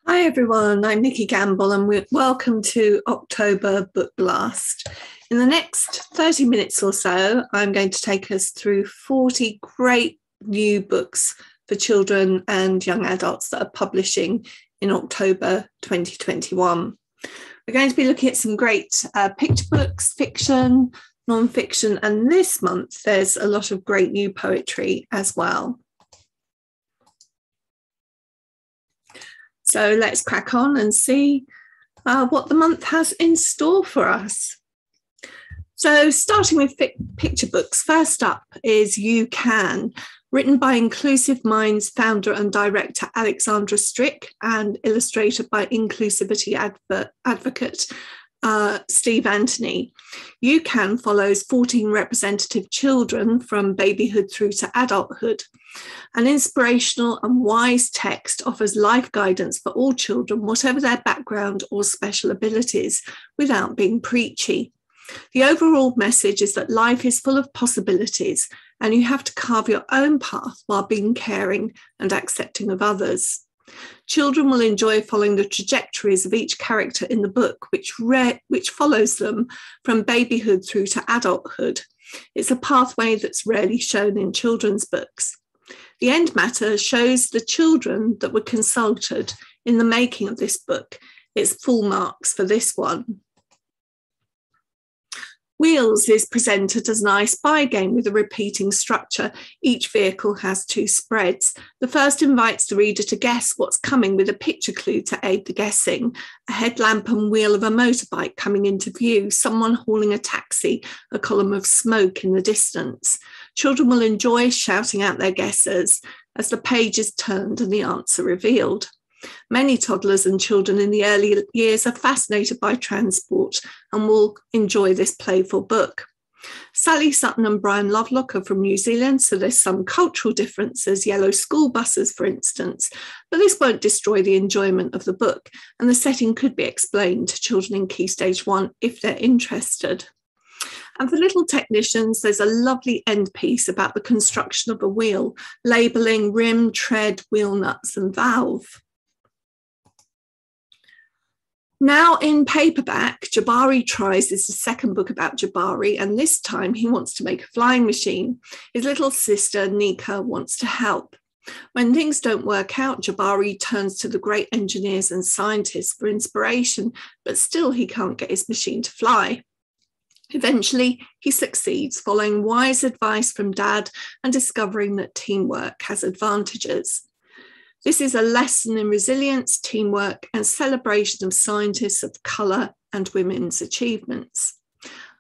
Hi everyone, I'm Nikki Gamble and welcome to October Book Blast. In the next 30 minutes or so, I'm going to take us through 40 great new books for children and young adults that are publishing in October 2021. We're going to be looking at some great picture books, fiction, non-fiction, and this month there's a lot of great new poetry as well. So let's crack on and see what the month has in store for us. So starting with picture books, first up is You Can, written by Inclusive Minds founder and director Alexandra Strick and illustrated by inclusivity advocate Steve Anthony. You Can follows 14 representative children from babyhood through to adulthood. An inspirational and wise text offers life guidance for all children, whatever their background or special abilities, without being preachy. The overall message is that life is full of possibilities and you have to carve your own path while being caring and accepting of others. Children will enjoy following the trajectories of each character in the book, which follows them from babyhood through to adulthood. It's a pathway that's rarely shown in children's books. The end matter shows the children that were consulted in the making of this book. It's full marks for this one. Wheels is presented as an I Spy game with a repeating structure. Each vehicle has two spreads. The first invites the reader to guess what's coming with a picture clue to aid the guessing. A headlamp and wheel of a motorbike coming into view, someone hauling a taxi, a column of smoke in the distance. Children will enjoy shouting out their guesses as the page is turned and the answer revealed. Many toddlers and children in the early years are fascinated by transport and will enjoy this playful book. Sally Sutton and Brian Lovelock are from New Zealand, so there's some cultural differences, yellow school buses, for instance, but this won't destroy the enjoyment of the book, and the setting could be explained to children in Key Stage 1 if they're interested. And for little technicians, there's a lovely end piece about the construction of a wheel, labelling rim, tread, wheel nuts and valve. Now in paperback, Jabari Tries is the second book about Jabari, and this time he wants to make a flying machine. His little sister, Nika, wants to help. When things don't work out, Jabari turns to the great engineers and scientists for inspiration, but still he can't get his machine to fly. Eventually, he succeeds, following wise advice from Dad and discovering that teamwork has advantages. This is a lesson in resilience, teamwork, and celebration of scientists of colour and women's achievements.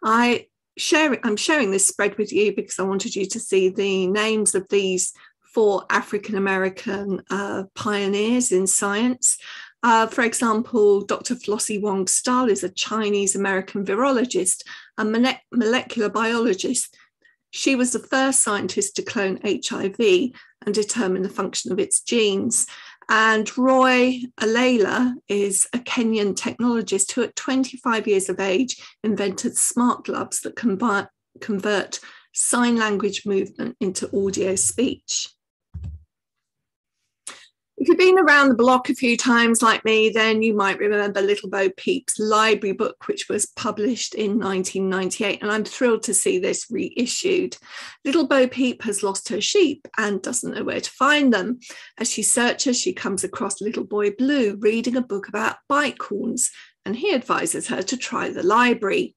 I'm sharing this spread with you because I wanted you to see the names of these 4 African-American pioneers in science. For example, Dr. Flossie Wong Stahl is a Chinese-American virologist and molecular biologist. She was the first scientist to clone HIV and determine the function of its genes. And Roy Alela is a Kenyan technologist who at 25 years of age invented smart gloves that convert sign language movement into audio speech. If you've been around the block a few times like me, then you might remember Little Bo Peep's library book, which was published in 1998, and I'm thrilled to see this reissued. Little Bo Peep has lost her sheep and doesn't know where to find them. As she searches, she comes across Little Boy Blue reading a book about bike horns, and he advises her to try the library.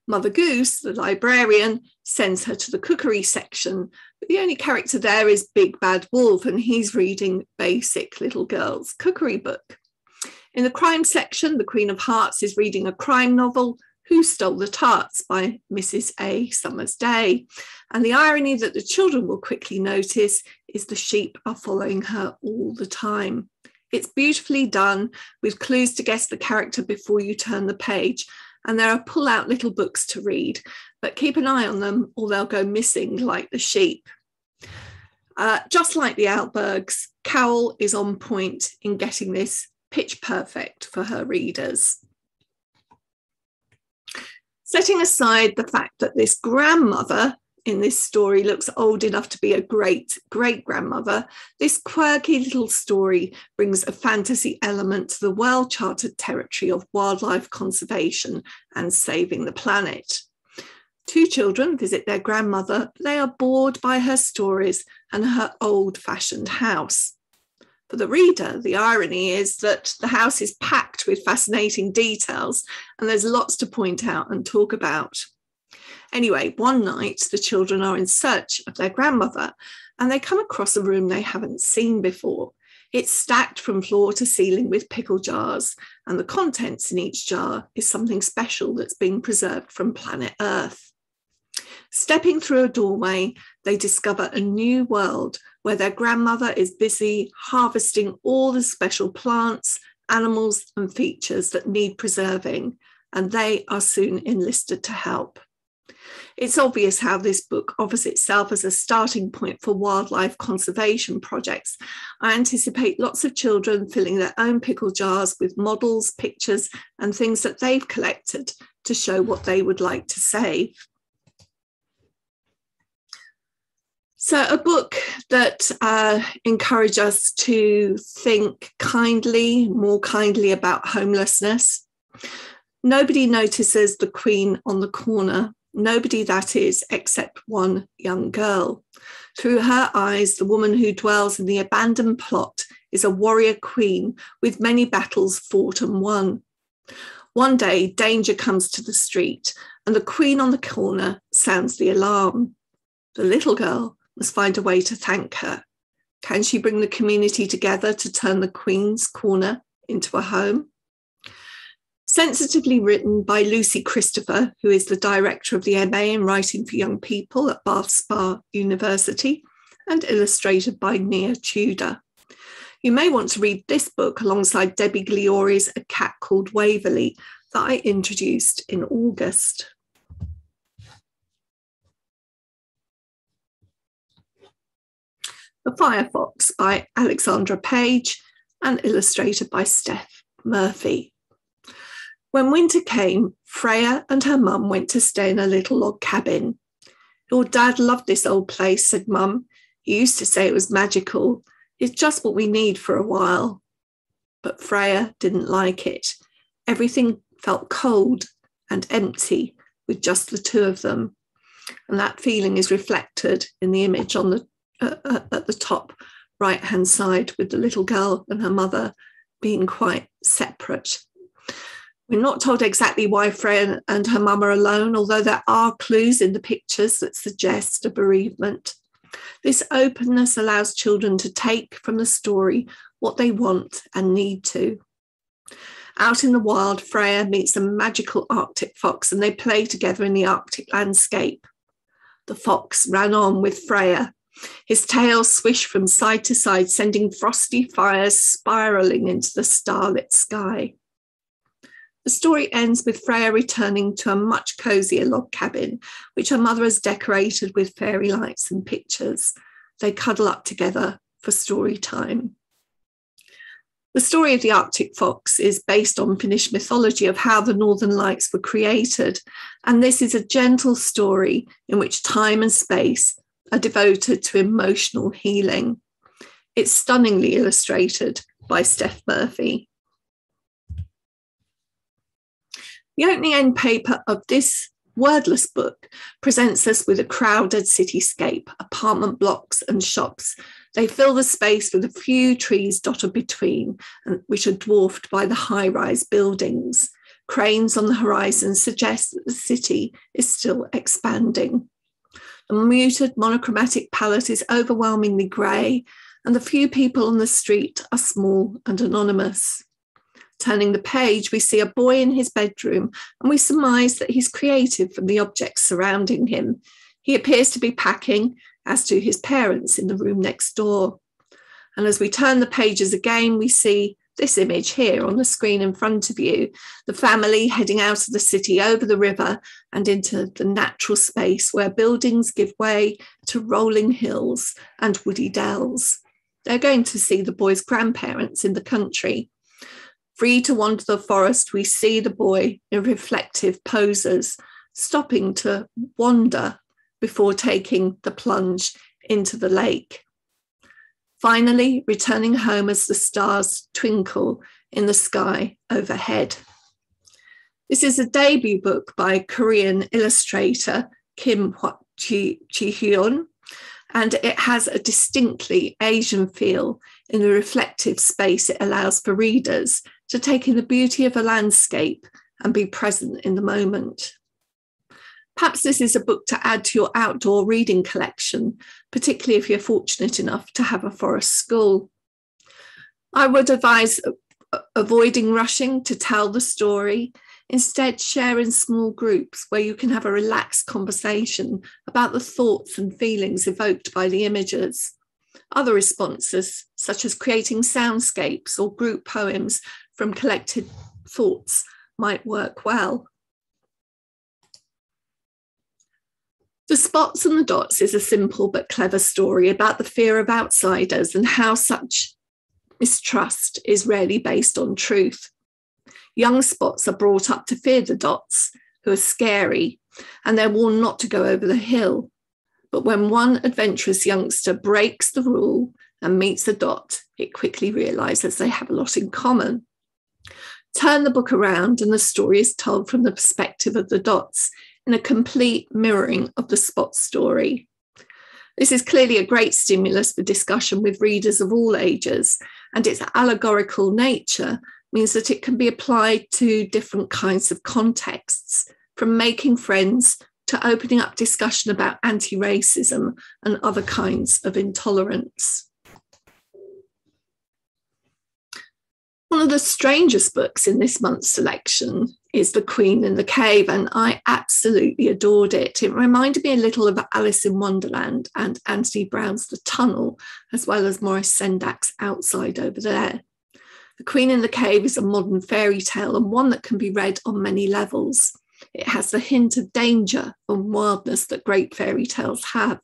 Mother Goose, the librarian, sends her to the cookery section, but the only character there is Big Bad Wolf, and he's reading basic little girl's cookery book. In the crime section, the Queen of Hearts is reading a crime novel, Who Stole the Tarts by Mrs. A. Summers Day. And the irony that the children will quickly notice is the sheep are following her all the time. It's beautifully done, with clues to guess the character before you turn the page. And there are pull-out little books to read, but keep an eye on them or they'll go missing like the sheep. Just like the Albergs, Cowell is on point in getting this pitch perfect for her readers. Setting aside the fact that this grandmother in this story looks old enough to be a great-great-grandmother, this quirky little story brings a fantasy element to the well-charted territory of wildlife conservation and saving the planet. Two children visit their grandmother. They are bored by her stories and her old-fashioned house. For the reader, the irony is that the house is packed with fascinating details and there's lots to point out and talk about. Anyway, one night the children are in search of their grandmother and they come across a room they haven't seen before. It's stacked from floor to ceiling with pickle jars, and the contents in each jar is something special that's being preserved from planet Earth. Stepping through a doorway, they discover a new world where their grandmother is busy harvesting all the special plants, animals, and features that need preserving, and they are soon enlisted to help. It's obvious how this book offers itself as a starting point for wildlife conservation projects. I anticipate lots of children filling their own pickle jars with models, pictures, and things that they've collected to show what they would like to save. So a book that encourages us to think more kindly about homelessness. Nobody notices the queen on the corner. Nobody, that is, except one young girl. Through her eyes, the woman who dwells in the abandoned plot is a warrior queen with many battles fought and won. One day, danger comes to the street, and the queen on the corner sounds the alarm. The little girl must find a way to thank her. Can she bring the community together to turn the queen's corner into a home? Sensitively written by Lucy Christopher, who is the director of the MA in Writing for Young People at Bath Spa University, and illustrated by Nia Tudor. You may want to read this book alongside Debbie Gliori's A Cat Called Waverley that I introduced in August. The Firefox by Alexandra Page and illustrated by Steph Murphy. When winter came, Freya and her mum went to stay in a little log cabin. "Your dad loved this old place," said Mum. "He used to say it was magical. It's just what we need for a while." But Freya didn't like it. Everything felt cold and empty with just the two of them. And that feeling is reflected in the image on the at the top right-hand side, with the little girl and her mother being quite separate. We're not told exactly why Freya and her mum are alone, although there are clues in the pictures that suggest a bereavement. This openness allows children to take from the story what they want and need to. Out in the wild, Freya meets a magical Arctic fox and they play together in the Arctic landscape. The fox ran on with Freya. His tail swished from side to side, sending frosty fires spiralling into the starlit sky. The story ends with Freya returning to a much cosier log cabin, which her mother has decorated with fairy lights and pictures. They cuddle up together for story time. The story of the Arctic fox is based on Finnish mythology of how the Northern Lights were created, and this is a gentle story in which time and space are devoted to emotional healing. It's stunningly illustrated by Steph Murphy. The opening end paper of this wordless book presents us with a crowded cityscape, apartment blocks and shops. They fill the space with a few trees dotted between, which are dwarfed by the high-rise buildings. Cranes on the horizon suggest that the city is still expanding. The muted monochromatic palette is overwhelmingly grey, and the few people on the street are small and anonymous. Turning the page, we see a boy in his bedroom, and we surmise that he's creative from the objects surrounding him. He appears to be packing, as do his parents in the room next door. And as we turn the pages again, we see this image here on the screen in front of you, the family heading out of the city over the river and into the natural space where buildings give way to rolling hills and woody dells. They're going to see the boy's grandparents in the country. Free to wander the forest, we see the boy in reflective poses, stopping to wonder before taking the plunge into the lake. Finally, returning home as the stars twinkle in the sky overhead. This is a debut book by Korean illustrator Kim Ji-hyun, and it has a distinctly Asian feel in the reflective space it allows for readers to take in the beauty of a landscape and be present in the moment. Perhaps this is a book to add to your outdoor reading collection, particularly if you're fortunate enough to have a forest school. I would advise avoiding rushing to tell the story. Instead, share in small groups where you can have a relaxed conversation about the thoughts and feelings evoked by the images. Other responses, such as creating soundscapes or group poems from collected thoughts, might work well. The Spots and the Dots is a simple but clever story about the fear of outsiders and how such mistrust is rarely based on truth. Young spots are brought up to fear the dots, who are scary, and they're warned not to go over the hill. But when one adventurous youngster breaks the rule and meets a dot, it quickly realizes they have a lot in common. Turn the book around and the story is told from the perspective of the dots, in a complete mirroring of the spot story. This is clearly a great stimulus for discussion with readers of all ages, and its allegorical nature means that it can be applied to different kinds of contexts, from making friends to opening up discussion about anti-racism and other kinds of intolerance. One of the strangest books in this month's selection is The Queen in the Cave, and I absolutely adored it. It reminded me a little of Alice in Wonderland and Anthony Brown's The Tunnel, as well as Maurice Sendak's Outside over there. The Queen in the Cave is a modern fairy tale and one that can be read on many levels. It has the hint of danger and wildness that great fairy tales have.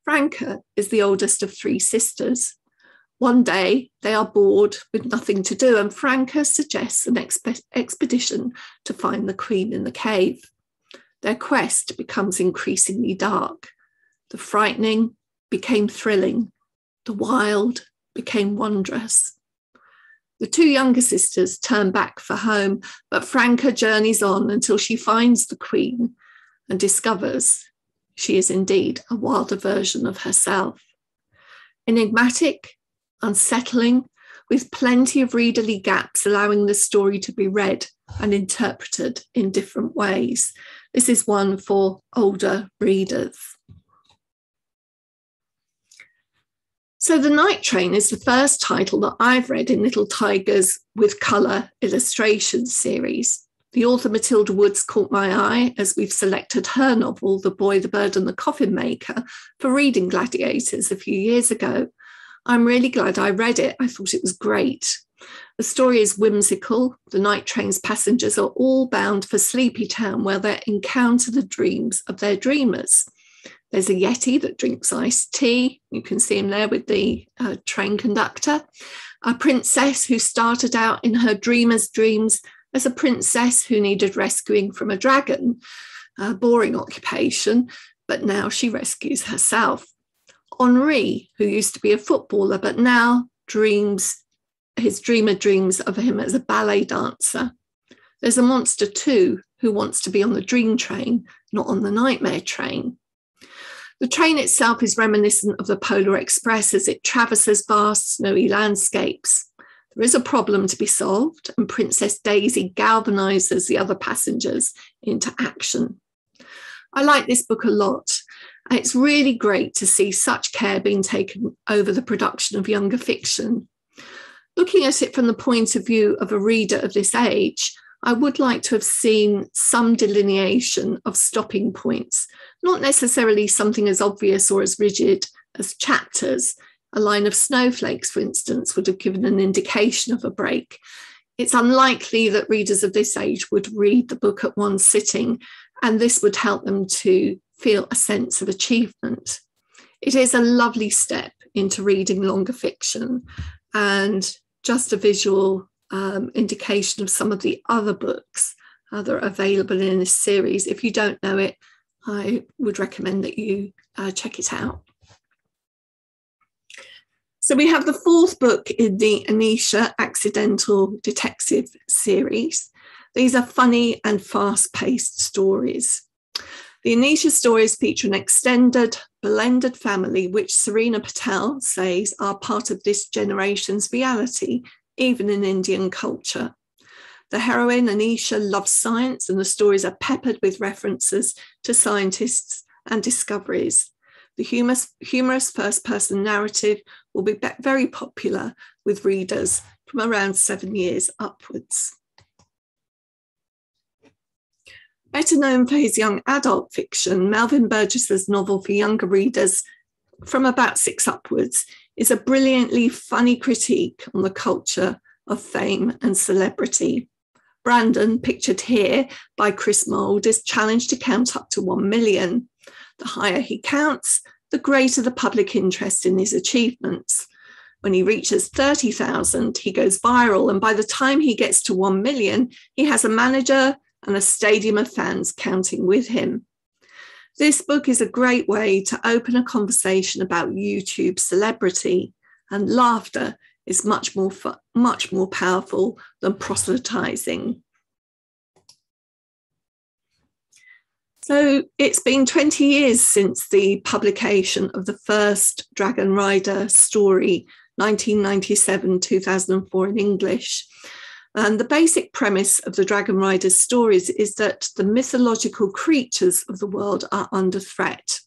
Franca is the oldest of three sisters. One day, they are bored with nothing to do, and Franca suggests an expedition to find the Queen in the Cave. Their quest becomes increasingly dark. The frightening became thrilling. The wild became wondrous. The two younger sisters turn back for home, but Franca journeys on until she finds the Queen and discovers she is indeed a wilder version of herself. Enigmatic, unsettling, with plenty of readerly gaps allowing the story to be read and interpreted in different ways. This is one for older readers. So The Night Train is the first title that I've read in Little Tigers with Colour Illustration series. The author Matilda Woods caught my eye as we've selected her novel, The Boy, the Bird and the Coffin Maker, for Reading Gladiators a few years ago. I'm really glad I read it. I thought it was great. The story is whimsical. The night train's passengers are all bound for Sleepy Town, where they encounter the dreams of their dreamers. There's a Yeti that drinks iced tea. You can see him there with the train conductor. A princess who started out in her dreamer's dreams as a princess who needed rescuing from a dragon. A boring occupation, but now she rescues herself. Henri, who used to be a footballer, but now his dreamer dreams of him as a ballet dancer. There's a monster too, who wants to be on the dream train, not on the nightmare train. The train itself is reminiscent of the Polar Express as it traverses vast snowy landscapes. There is a problem to be solved, and Princess Daisy galvanizes the other passengers into action. I like this book a lot. It's really great to see such care being taken over the production of younger fiction. Looking at it from the point of view of a reader of this age, I would like to have seen some delineation of stopping points, not necessarily something as obvious or as rigid as chapters. A line of snowflakes, for instance, would have given an indication of a break. It's unlikely that readers of this age would read the book at one sitting, and this would help them to feel a sense of achievement. It is a lovely step into reading longer fiction, and just a visual indication of some of the other books that are available in this series. If you don't know it, I would recommend that you check it out. So we have the fourth book in the Anisha Accidental Detective series. These are funny and fast-paced stories. The Anisha stories feature an extended, blended family, which Serena Patel says are part of this generation's reality, even in Indian culture. The heroine, Anisha, loves science, and the stories are peppered with references to scientists and discoveries. The humorous first-person narrative will be very popular with readers from around 7 years upwards. Better known for his young adult fiction, Melvin Burgess's novel for younger readers from about 6 upwards is a brilliantly funny critique on the culture of fame and celebrity. Brandon, pictured here by Chris Mould, is challenged to count up to 1 million. The higher he counts, the greater the public interest in his achievements. When he reaches 30,000, he goes viral, and by the time he gets to 1 million, he has a manager and a stadium of fans counting with him. This book is a great way to open a conversation about YouTube celebrity, and laughter is much more powerful than proselytizing. So it's been 20 years since the publication of the first Dragon Rider story, 1997-2004 in English. And the basic premise of the Dragon Riders stories is that the mythological creatures of the world are under threat.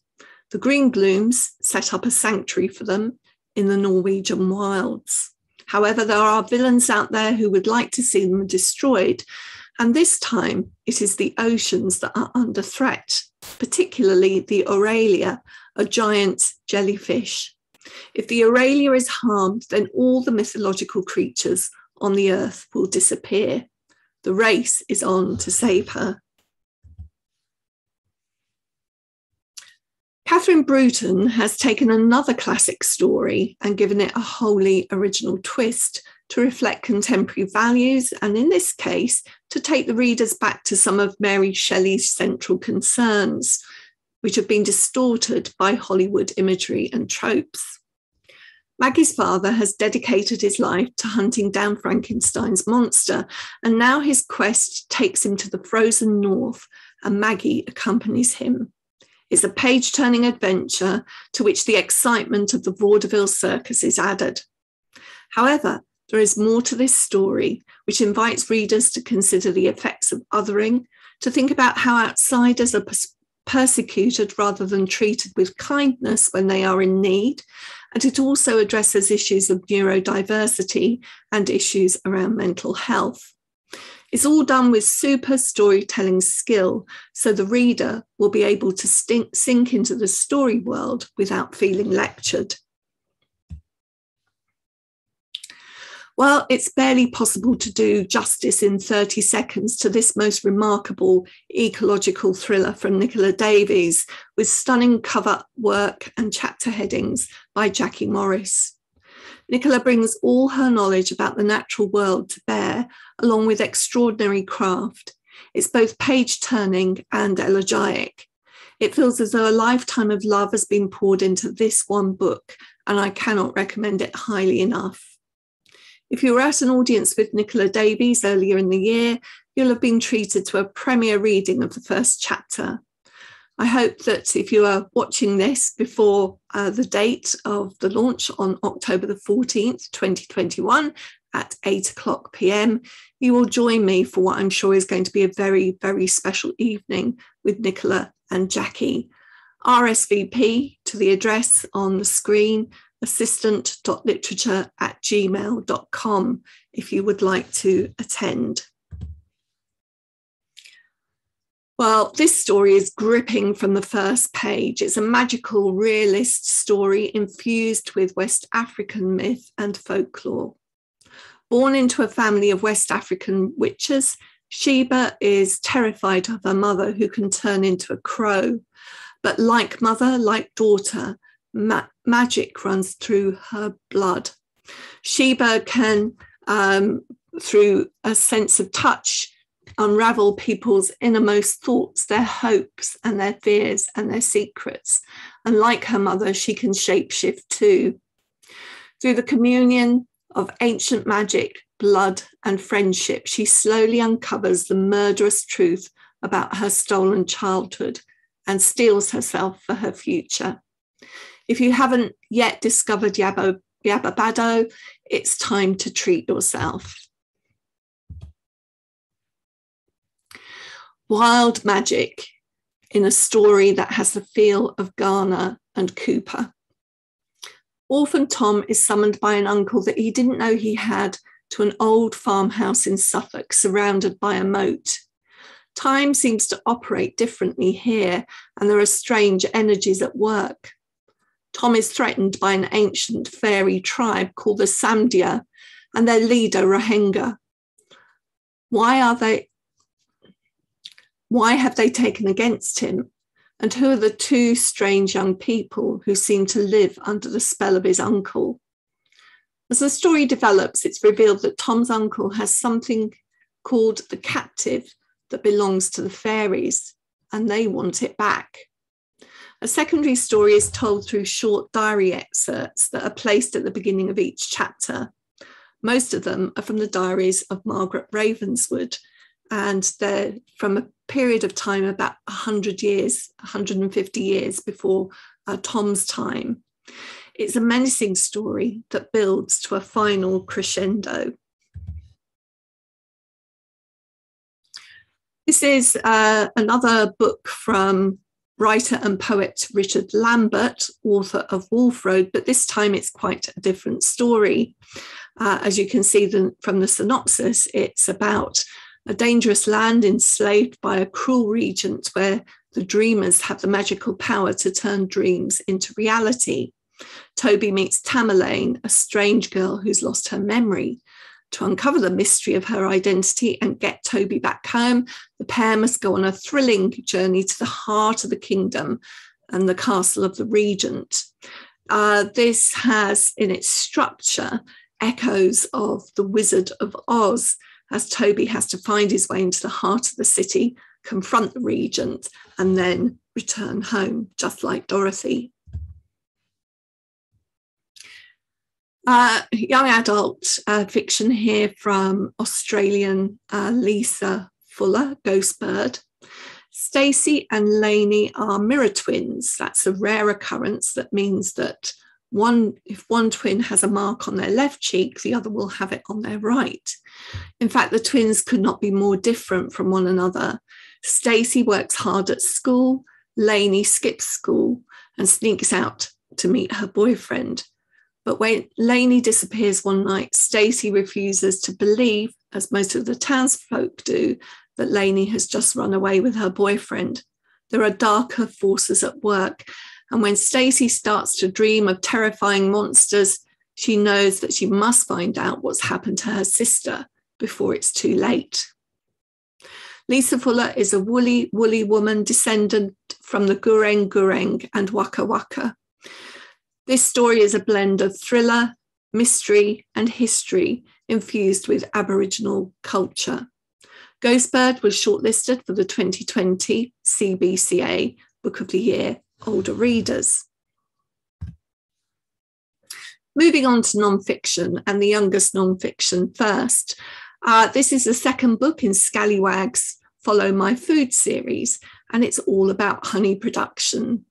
The Green Glooms set up a sanctuary for them in the Norwegian wilds. However, there are villains out there who would like to see them destroyed, and this time it is the oceans that are under threat, particularly the Aurelia, a giant jellyfish. If the Aurelia is harmed, then all the mythological creatures on the earth will disappear. The race is on to save her. Catherine Bruton has taken another classic story and given it a wholly original twist to reflect contemporary values, and in this case, to take the readers back to some of Mary Shelley's central concerns, which have been distorted by Hollywood imagery and tropes. Maggie's father has dedicated his life to hunting down Frankenstein's monster, and now his quest takes him to the frozen north, and Maggie accompanies him. It's a page-turning adventure to which the excitement of the vaudeville circus is added. However, there is more to this story, which invites readers to consider the effects of othering, to think about how outsiders are persecuted rather than treated with kindness when they are in need, and it also addresses issues of neurodiversity and issues around mental health. It's all done with super storytelling skill, so the reader will be able to sink into the story world without feeling lectured. Well, it's barely possible to do justice in 30 seconds to this most remarkable ecological thriller from Nicola Davies, with stunning cover work and chapter headings by Jackie Morris. Nicola brings all her knowledge about the natural world to bear, along with extraordinary craft. It's both page-turning and elegiac. It feels as though a lifetime of love has been poured into this one book, and I cannot recommend it highly enough. If you were at an audience with Nicola Davies earlier in the year, you'll have been treated to a premiere reading of the first chapter. I hope that if you are watching this before the date of the launch on October the 14th, 2021 at 8:00 p.m, you will join me for what I'm sure is going to be a very, very special evening with Nicola and Jackie. RSVP to the address on the screen, assistant.literature@gmail.com, if you would like to attend. Well, this story is gripping from the first page. It's a magical realist story infused with West African myth and folklore. Born into a family of West African witches, Sheba is terrified of her mother, who can turn into a crow. But like mother, like daughter, magic runs through her blood. Sheba can, through a sense of touch, unravel people's innermost thoughts, their hopes and their fears and their secrets. And like her mother, she can shapeshift too. Through the communion of ancient magic, blood and friendship, she slowly uncovers the murderous truth about her stolen childhood and steels herself for her future. If you haven't yet discovered Yabba Bado, it's time to treat yourself. Wild magic in a story that has the feel of Ghana and Cooper. Orphan Tom is summoned by an uncle that he didn't know he had to an old farmhouse in Suffolk surrounded by a moat. Time seems to operate differently here, and there are strange energies at work. Tom is threatened by an ancient fairy tribe called the Samdia and their leader, Rahenga. Why have they taken against him? And who are the two strange young people who seem to live under the spell of his uncle? As the story develops, it's revealed that Tom's uncle has something called the captive that belongs to the fairies, and they want it back. A secondary story is told through short diary excerpts that are placed at the beginning of each chapter. Most of them are from the diaries of Margaret Ravenswood, and they're from a period of time about 100 years, 150 years before Tom's time. It's a menacing story that builds to a final crescendo. This is another book from writer and poet Richard Lambert, author of Wolf Road, but this time it's quite a different story. As you can see from the synopsis, it's about a dangerous land enslaved by a cruel regent where the dreamers have the magical power to turn dreams into reality. Toby meets Tamerlane, a strange girl who's lost her memory. To uncover the mystery of her identity and get Toby back home, the pair must go on a thrilling journey to the heart of the kingdom and the castle of the regent. This has in its structure echoes of The Wizard of Oz, as Toby has to find his way into the heart of the city, confront the regent, and then return home, just like Dorothy. Young adult fiction here from Australian Lisa Fuller, Ghostbird. Stacey and Lainey are mirror twins. That's a rare occurrence. That means that if one twin has a mark on their left cheek, the other will have it on their right. In fact, the twins could not be more different from one another. Stacey works hard at school, Lainey skips school and sneaks out to meet her boyfriend. But when Lainey disappears one night, Stacey refuses to believe, as most of the townsfolk do, that Lainey has just run away with her boyfriend. There are darker forces at work, and when Stacey starts to dream of terrifying monsters, she knows that she must find out what's happened to her sister before it's too late. Lisa Fuller is a woolly woman descendant from the Gureng and Waka Waka. This story is a blend of thriller, mystery, and history infused with Aboriginal culture. Ghostbird was shortlisted for the 2020 CBCA Book of the Year Older Readers. Moving on to non-fiction, and the youngest non-fiction first. This is the second book in Scallywag's Follow My Food series, and it's all about honey production.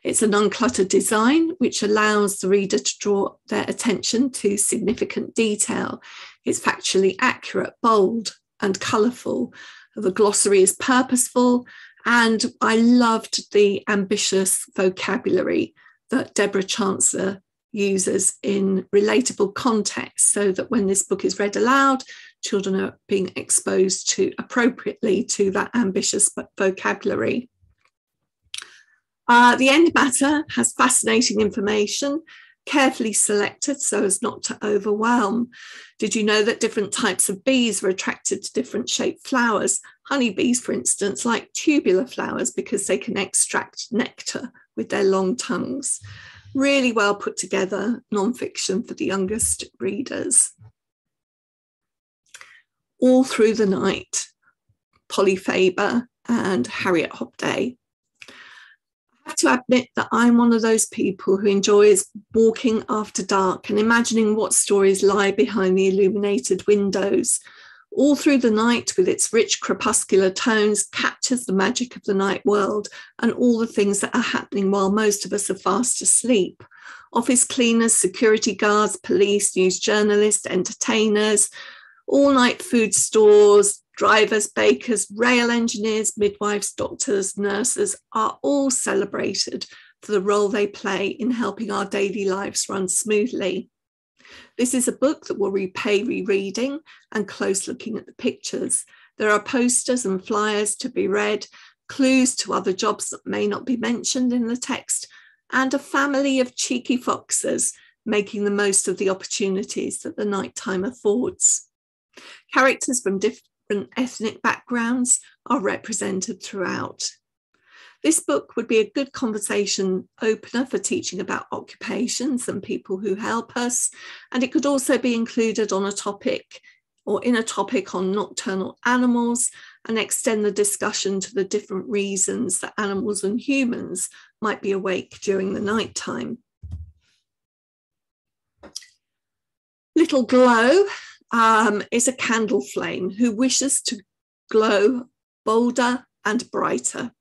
It's an uncluttered design which allows the reader to draw their attention to significant detail. It's factually accurate, bold, and colourful. The glossary is purposeful, and I loved the ambitious vocabulary that Deborah Chancellor uses in relatable context, so that when this book is read aloud, children are being exposed appropriately to that ambitious vocabulary. The end matter has fascinating information, carefully selected so as not to overwhelm. Did you know that different types of bees were attracted to different shaped flowers? Honeybees, for instance, like tubular flowers because they can extract nectar with their long tongues. Really well put together non-fiction for the youngest readers. All Through the Night. Polly Faber and Harriet Hopday. I have to admit that I'm one of those people who enjoys walking after dark and imagining what stories lie behind the illuminated windows. All through the night, with its rich crepuscular tones, captures the magic of the night world and all the things that are happening while most of us are fast asleep. Office cleaners, security guards, police, news journalists, entertainers, all-night food stores, drivers, bakers, rail engineers, midwives, doctors, nurses are all celebrated for the role they play in helping our daily lives run smoothly. This is a book that will repay rereading and close looking at the pictures. There are posters and flyers to be read, clues to other jobs that may not be mentioned in the text, and a family of cheeky foxes making the most of the opportunities that the nighttime affords. Characters from different ethnic backgrounds are represented throughout. This book would be a good conversation opener for teaching about occupations and people who help us, and it could also be included on a topic or in a topic on nocturnal animals and extend the discussion to the different reasons that animals and humans might be awake during the nighttime. Little Glow is a candle flame who wishes to glow bolder and brighter.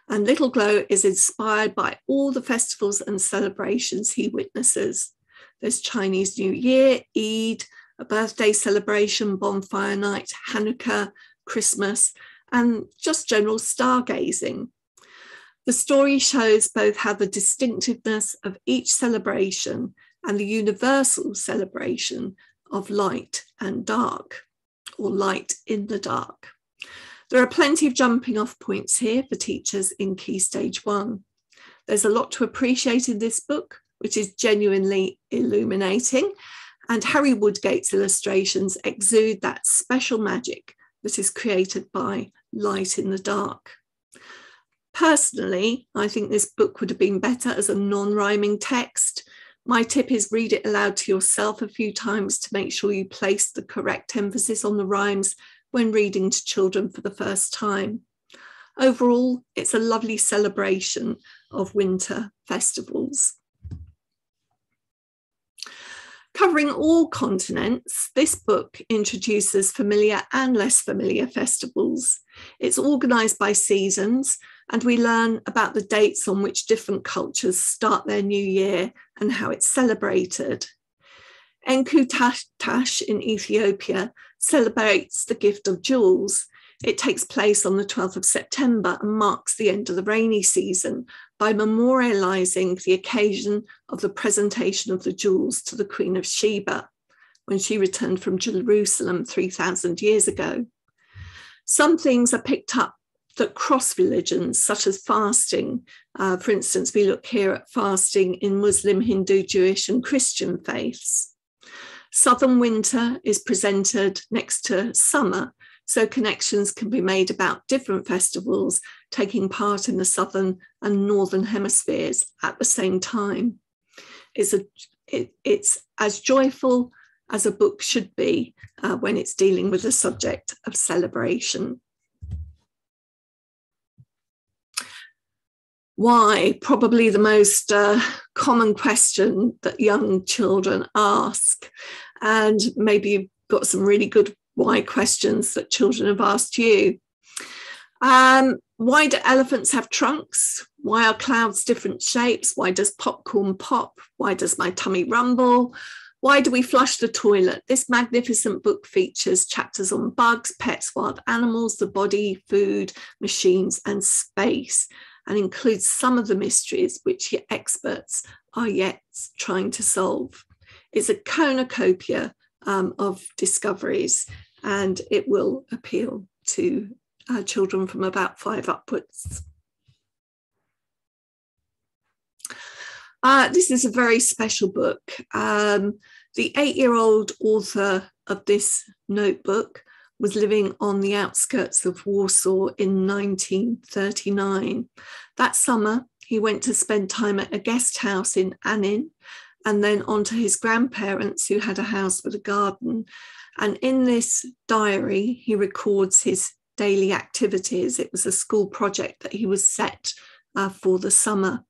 And Little Glow is inspired by all the festivals and celebrations he witnesses. There's Chinese New Year, Eid, a birthday celebration, bonfire night, Hanukkah, Christmas, and just general stargazing. The story shows both how the distinctiveness of each celebration and the universal celebration of light and dark, or light in the dark. There are plenty of jumping off points here for teachers in Key Stage 1. There's a lot to appreciate in this book, which is genuinely illuminating, and Harry Woodgate's illustrations exude that special magic that is created by light in the dark. Personally, I think this book would have been better as a non-rhyming text. My tip is read it aloud to yourself a few times to make sure you place the correct emphasis on the rhymes when reading to children for the first time. Overall, it's a lovely celebration of winter festivals. Covering all continents, this book introduces familiar and less familiar festivals. It's organised by seasons, and we learn about the dates on which different cultures start their new year and how it's celebrated. Enkutasht in Ethiopia celebrates the gift of jewels. It takes place on the 12th of September and marks the end of the rainy season by memorialising the occasion of the presentation of the jewels to the Queen of Sheba when she returned from Jerusalem 3,000 years ago. Some things are picked up that cross religions, such as fasting. For instance, we look here at fasting in Muslim, Hindu, Jewish and Christian faiths. Southern winter is presented next to summer, so connections can be made about different festivals taking part in the southern and northern hemispheres at the same time. It's as joyful as a book should be when it's dealing with the subject of celebration. Why? Probably the most common question that young children ask. And maybe you've got some really good why questions that children have asked you. Why do elephants have trunks? Why are clouds different shapes? Why does popcorn pop? Why does my tummy rumble? Why do we flush the toilet? This magnificent book features chapters on bugs, pets, wild animals, the body, food, machines, and space, and includes some of the mysteries which experts are yet trying to solve. It's a cornucopia of discoveries, and it will appeal to children from about 5 upwards. This is a very special book. The 8-year-old author of this notebook was living on the outskirts of Warsaw in 1939. That summer, he went to spend time at a guest house in Annin, and then on to his grandparents who had a house with a garden. And in this diary, he records his daily activities. It was a school project that he was set for the summer.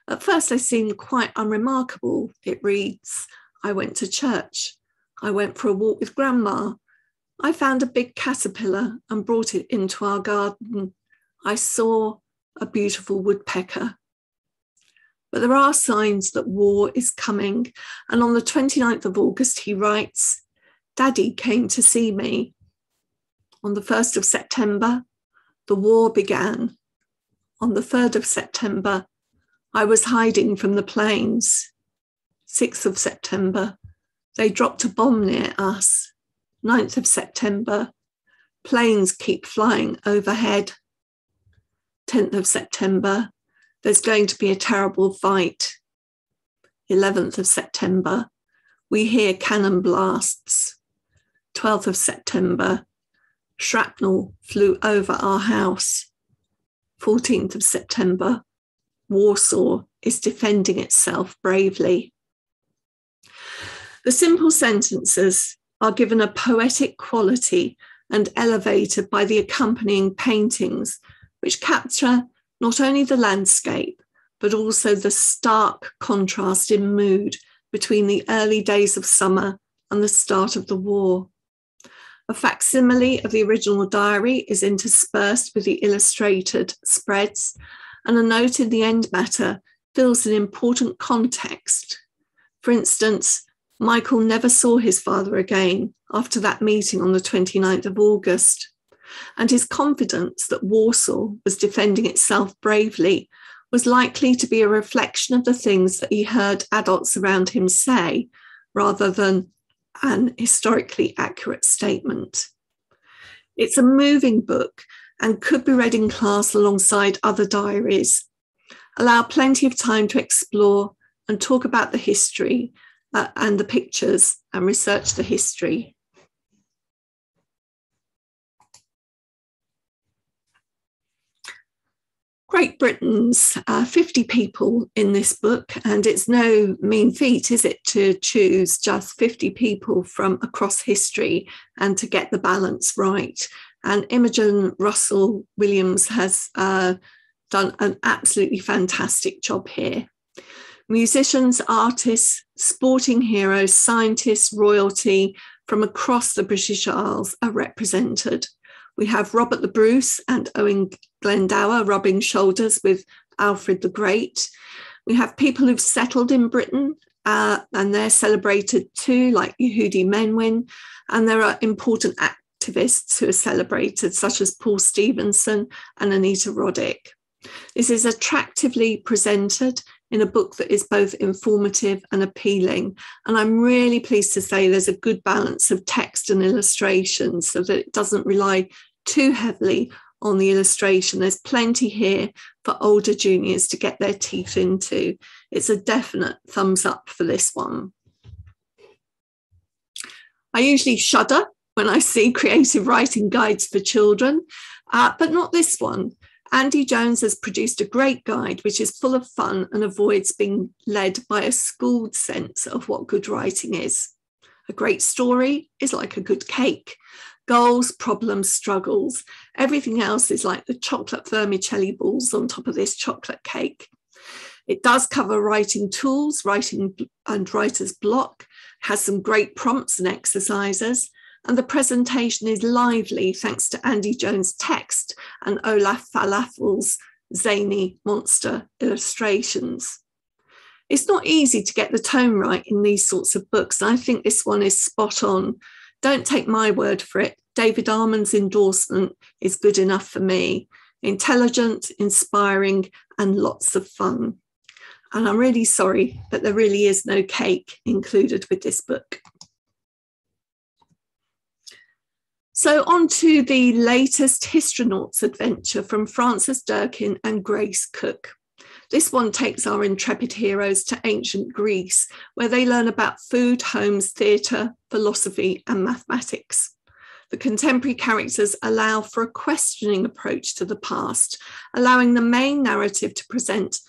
At first, they seemed quite unremarkable. It reads, I went to church. I went for a walk with Grandma. I found a big caterpillar and brought it into our garden. I saw a beautiful woodpecker. But there are signs that war is coming. And on the 29th of August, he writes, Daddy came to see me. On the 1st of September, the war began. On the 3rd of September, I was hiding from the planes. 6th of September, they dropped a bomb near us. 9th of September, planes keep flying overhead. 10th of September, there's going to be a terrible fight. 11th of September, we hear cannon blasts. 12th of September, shrapnel flew over our house. 14th of September, Warsaw is defending itself bravely. The simple sentences are given a poetic quality and elevated by the accompanying paintings, which capture not only the landscape, but also the stark contrast in mood between the early days of summer and the start of the war. A facsimile of the original diary is interspersed with the illustrated spreads, and a note in the end matter fills an important context. For instance, Michael never saw his father again after that meeting on the 29th of August, and his confidence that Warsaw was defending itself bravely was likely to be a reflection of the things that he heard adults around him say, rather than an historically accurate statement. It's a moving book and could be read in class alongside other diaries. Allow plenty of time to explore and talk about the history and the pictures and research the history. Great Britain's 50 people in this book, and it's no mean feat, is it, to choose just 50 people from across history and to get the balance right. And Imogen Russell Williams has done an absolutely fantastic job here. Musicians, artists, sporting heroes, scientists, royalty from across the British Isles are represented. We have Robert the Bruce and Owen Glendower rubbing shoulders with Alfred the Great. We have people who've settled in Britain and they're celebrated too, like Yehudi Menwin. And there are important activists who are celebrated, such as Paul Stevenson and Anita Roddick. This is attractively presented in a book that is both informative and appealing. And I'm really pleased to say there's a good balance of text and illustration so that it doesn't rely too heavily on the illustration. There's plenty here for older juniors to get their teeth into. It's a definite thumbs up for this one. I usually shudder when I see creative writing guides for children, but not this one. Andy Jones has produced a great guide which is full of fun and avoids being led by a schooled sense of what good writing is. A great story is like a good cake. Goals, problems, struggles. Everything else is like the chocolate vermicelli balls on top of this chocolate cake. It does cover writing tools, writing and writer's block, has some great prompts and exercises, and the presentation is lively thanks to Andy Jones' text and Olaf Falafel's zany monster illustrations. It's not easy to get the tone right in these sorts of books, and I think this one is spot on. Don't take my word for it. David Armand's endorsement is good enough for me. Intelligent, inspiring, and lots of fun. And I'm really sorry, but there really is no cake included with this book. So on to the latest Histronauts adventure from Frances Durkin and Grace Cook. This one takes our intrepid heroes to ancient Greece, where they learn about food, homes, theatre, philosophy, and mathematics. The contemporary characters allow for a questioning approach to the past, allowing the main narrative to present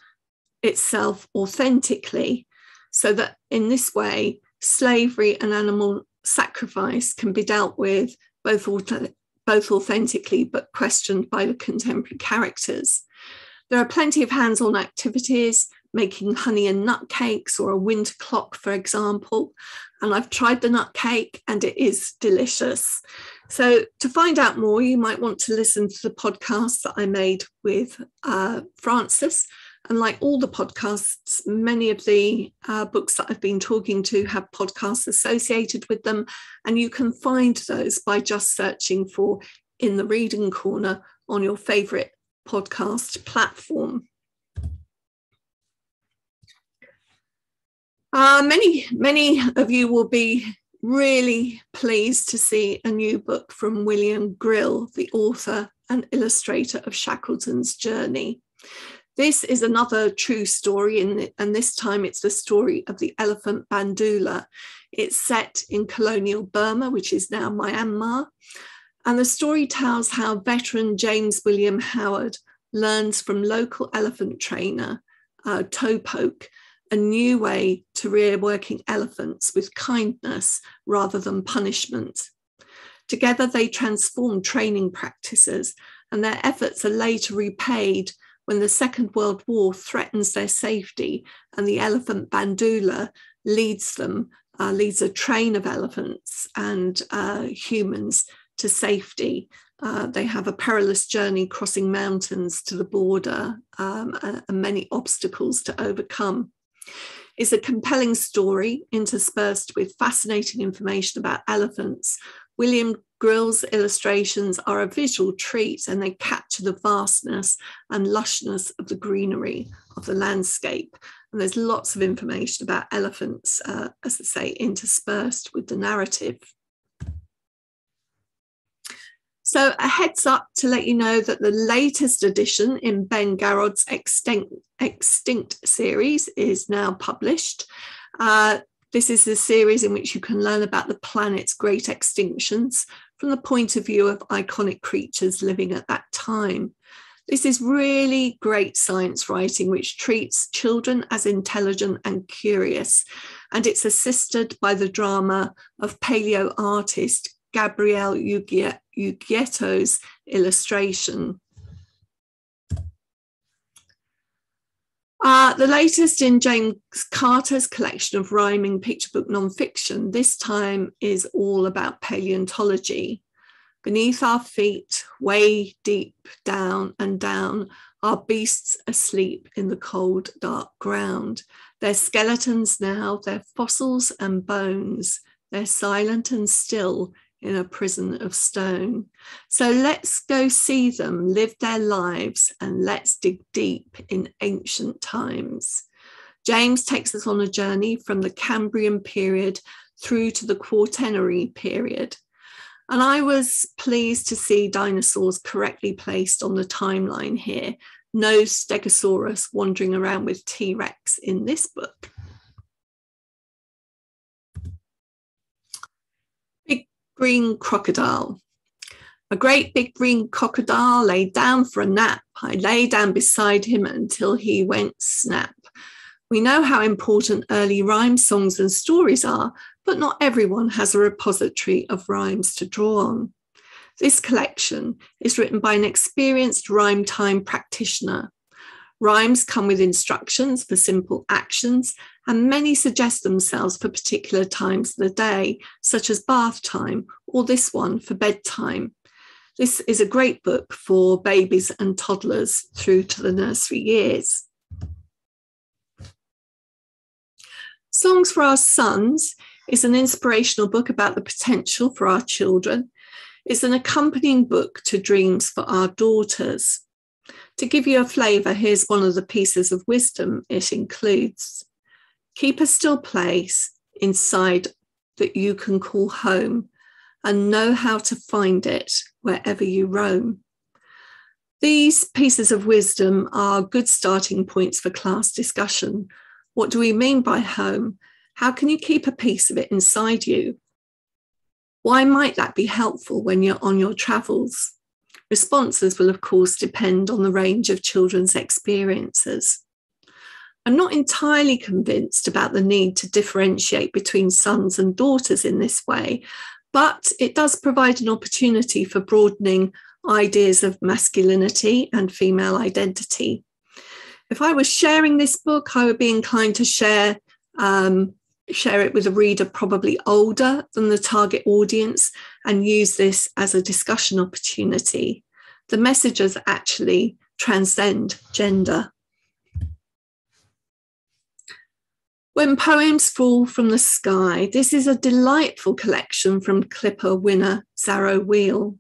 itself authentically, so that in this way, slavery and animal sacrifice can be dealt with both both authentically but questioned by the contemporary characters. There are plenty of hands-on activities, making honey and nut cakes or a winter clock, for example. And I've tried the nut cake and it is delicious. So to find out more, you might want to listen to the podcast that I made with Frances. And like all the podcasts, many of the books that I've been talking to have podcasts associated with them. And you can find those by just searching for In the Reading Corner on your favourite podcast platform. Many of you will be really pleased to see a new book from William Grill, the author and illustrator of Shackleton's Journey. This is another true story, and this time it's the story of the elephant Bandula. It's set in colonial Burma, which is now Myanmar, and the story tells how veteran James William Howard learns from local elephant trainer Topoke a new way to rear working elephants with kindness rather than punishment. Together they transform training practices, and their efforts are later repaid when the Second World War threatens their safety, and the elephant Bandula leads a train of elephants and humans to safety. They have a perilous journey crossing mountains to the border and many obstacles to overcome. It's a compelling story interspersed with fascinating information about elephants. William Grill's illustrations are a visual treat, and they capture the vastness and lushness of the greenery of the landscape. And there's lots of information about elephants, as I say, interspersed with the narrative. So a heads up to let you know that the latest edition in Ben Garrod's Extinct series is now published. This is the series in which you can learn about the planet's great extinctions from the point of view of iconic creatures living at that time. This is really great science writing, which treats children as intelligent and curious, and it's assisted by the drama of paleo artist Gabrielle Ugieto's illustration. The latest in James Carter's collection of rhyming picture book nonfiction, this time is all about paleontology. Beneath our feet, way deep down and down, are beasts asleep in the cold, dark ground. They're skeletons now, they're fossils and bones. They're silent and still in a prison of stone. So let's go see them live their lives, and let's dig deep in ancient times. James takes us on a journey from the Cambrian period through to the Quaternary period. And I was pleased to see dinosaurs correctly placed on the timeline here. No Stegosaurus wandering around with T-Rex in this book. Green crocodile. A great big green crocodile lay down for a nap. I lay down beside him until he went snap. We know how important early rhyme songs and stories are, but not everyone has a repository of rhymes to draw on. This collection is written by an experienced rhyme time practitioner. Rhymes come with instructions for simple actions, and many suggest themselves for particular times of the day, such as bath time, or this one for bedtime. This is a great book for babies and toddlers through to the nursery years. Songs for Our Sons is an inspirational book about the potential for our children. It's an accompanying book to Dreams for Our Daughters. To give you a flavour, here's one of the pieces of wisdom it includes. Keep a still place inside that you can call home, and know how to find it wherever you roam. These pieces of wisdom are good starting points for class discussion. What do we mean by home? How can you keep a piece of it inside you? Why might that be helpful when you're on your travels? Responses will, of course, depend on the range of children's experiences. I'm not entirely convinced about the need to differentiate between sons and daughters in this way, but it does provide an opportunity for broadening ideas of masculinity and female identity. If I was sharing this book, I would be inclined to share it with a reader probably older than the target audience and use this as a discussion opportunity. The messages actually transcend gender. When Poems Fall from the Sky, this is a delightful collection from Clipper winner Zarrow Wheel.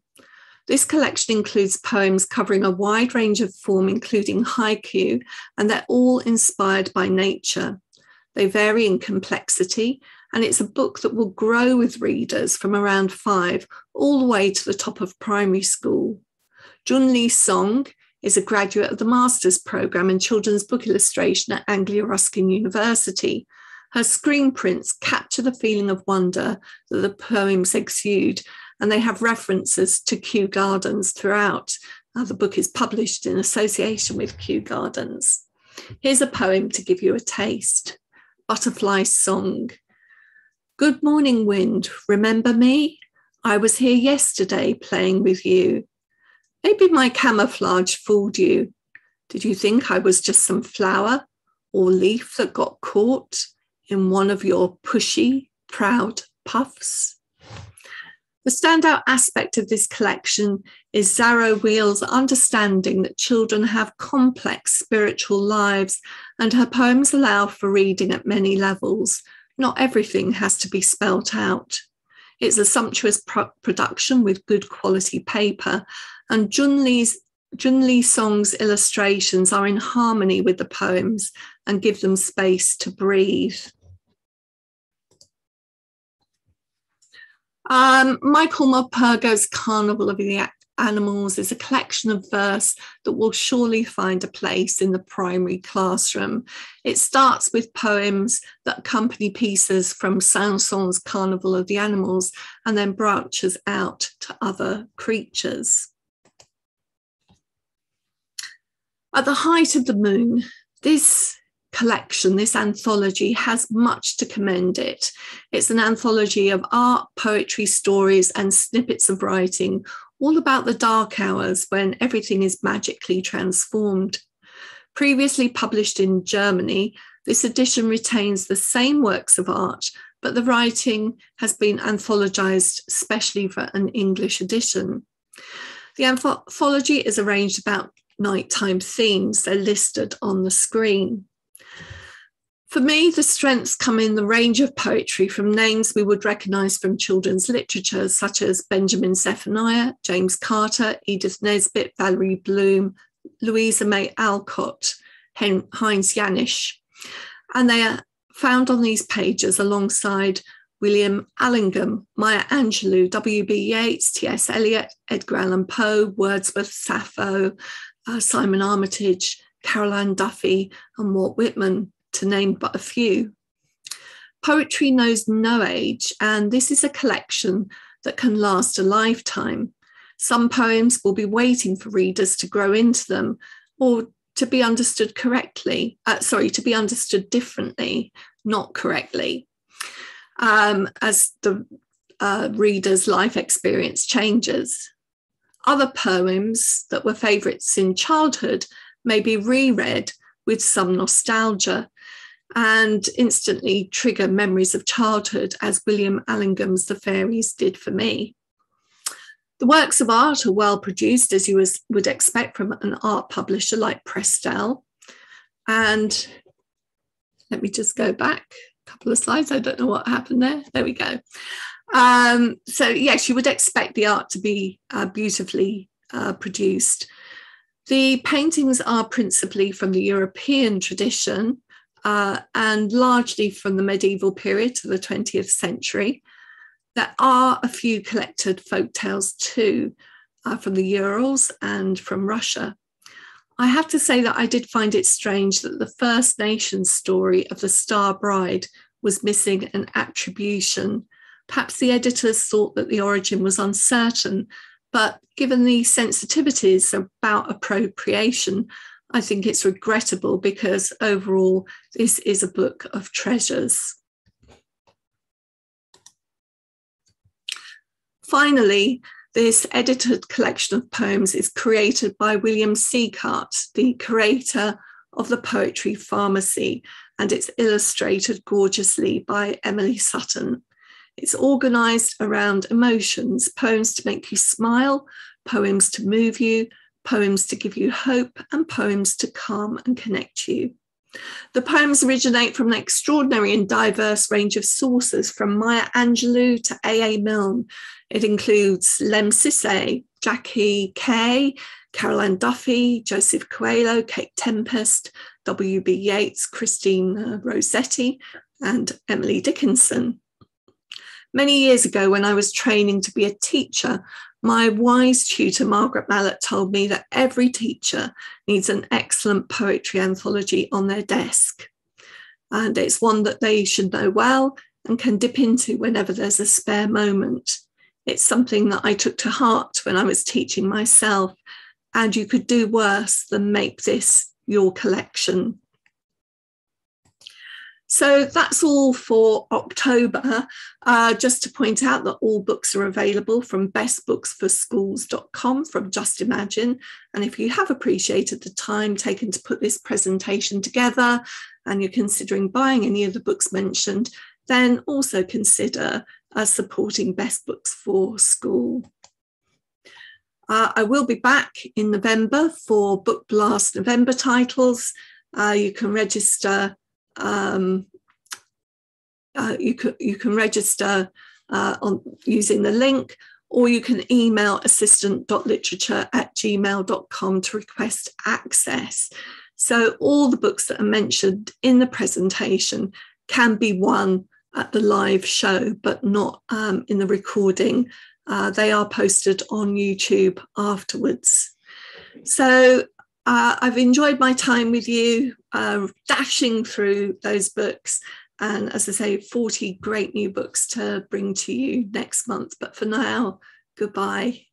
This collection includes poems covering a wide range of form, including haiku, and they're all inspired by nature. They vary in complexity, and it's a book that will grow with readers from around 5 all the way to the top of primary school. Junli Song is a graduate of the Master's Programme in Children's Book Illustration at Anglia Ruskin University. Her screen prints capture the feeling of wonder that the poems exude, and they have references to Kew Gardens throughout. The book is published in association with Kew Gardens. Here's a poem to give you a taste. Butterfly Song. Good morning, wind. Remember me? I was here yesterday playing with you. Maybe my camouflage fooled you. Did you think I was just some flower or leaf that got caught in one of your pushy, proud puffs? The standout aspect of this collection is Zarrow Wheel's understanding that children have complex spiritual lives, and her poems allow for reading at many levels. Not everything has to be spelt out. It's a sumptuous production with good quality paper, and Junli Song's illustrations are in harmony with the poems and give them space to breathe. Michael Morpurgo's Carnival of the Animals is a collection of verse that will surely find a place in the primary classroom. It starts with poems that accompany pieces from Saint-Saëns' Carnival of the Animals and then branches out to other creatures. At the Height of the Moon, this collection, this anthology, has much to commend it. It's an anthology of art, poetry, stories, and snippets of writing, all about the dark hours when everything is magically transformed. Previously published in Germany, this edition retains the same works of art, but the writing has been anthologized specially for an English edition. The anthology is arranged about nighttime themes. They're listed on the screen. For me, the strengths come in the range of poetry from names we would recognise from children's literature, such as Benjamin Zephaniah, James Carter, Edith Nesbit, Valerie Bloom, Louisa May Alcott, Heinz Janisch. And they are found on these pages alongside William Allingham, Maya Angelou, W.B. Yeats, T.S. Eliot, Edgar Allan Poe, Wordsworth, Sappho, Simon Armitage, Caroline Duffy, and Walt Whitman, to name but a few. Poetry knows no age, and this is a collection that can last a lifetime. Some poems will be waiting for readers to grow into them or to be understood correctly, to be understood differently, not correctly, as the reader's life experience changes. Other poems that were favourites in childhood may be reread with some nostalgia and instantly trigger memories of childhood, as William Allingham's The Fairies did for me. The works of art are well produced, as you would expect from an art publisher like Prestel. And let me just go back a couple of slides. I don't know what happened there. There we go. So yes, you would expect the art to be beautifully produced. The paintings are principally from the European tradition and largely from the medieval period to the 20th century. There are a few collected folk tales too, from the Urals and from Russia. I have to say that I did find it strange that the First Nations story of the Star Bride was missing an attribution. Perhaps the editors thought that the origin was uncertain, but given the sensitivities about appropriation, I think it's regrettable because overall this is a book of treasures. Finally, this edited collection of poems is created by William Seacart, the creator of the Poetry Pharmacy, and it's illustrated gorgeously by Emily Sutton. It's organised around emotions, poems to make you smile, poems to move you, poems to give you hope, and poems to calm and connect you. The poems originate from an extraordinary and diverse range of sources, from Maya Angelou to A.A. Milne. It includes Lem Sissay, Jackie Kay, Caroline Duffy, Joseph Coelho, Kate Tempest, W.B. Yeats, Christine Rossetti, and Emily Dickinson. Many years ago, when I was training to be a teacher, my wise tutor, Margaret Mallet, told me that every teacher needs an excellent poetry anthology on their desk. And it's one that they should know well and can dip into whenever there's a spare moment. It's something that I took to heart when I was teaching myself, and you could do worse than make this your collection. So that's all for October. Just to point out that all books are available from bestbooksforschools.com from Just Imagine. And if you have appreciated the time taken to put this presentation together and you're considering buying any of the books mentioned, then also consider supporting Best Books for School. I will be back in November for Book Blast November titles. You can register. You can register on using the link, or you can email assistant.literature@gmail.com to request access. So all the books that are mentioned in the presentation can be won at the live show, but not in the recording. They are posted on YouTube afterwards. So I've enjoyed my time with you, dashing through those books. And as I say, 40 great new books to bring to you next month. But for now, goodbye.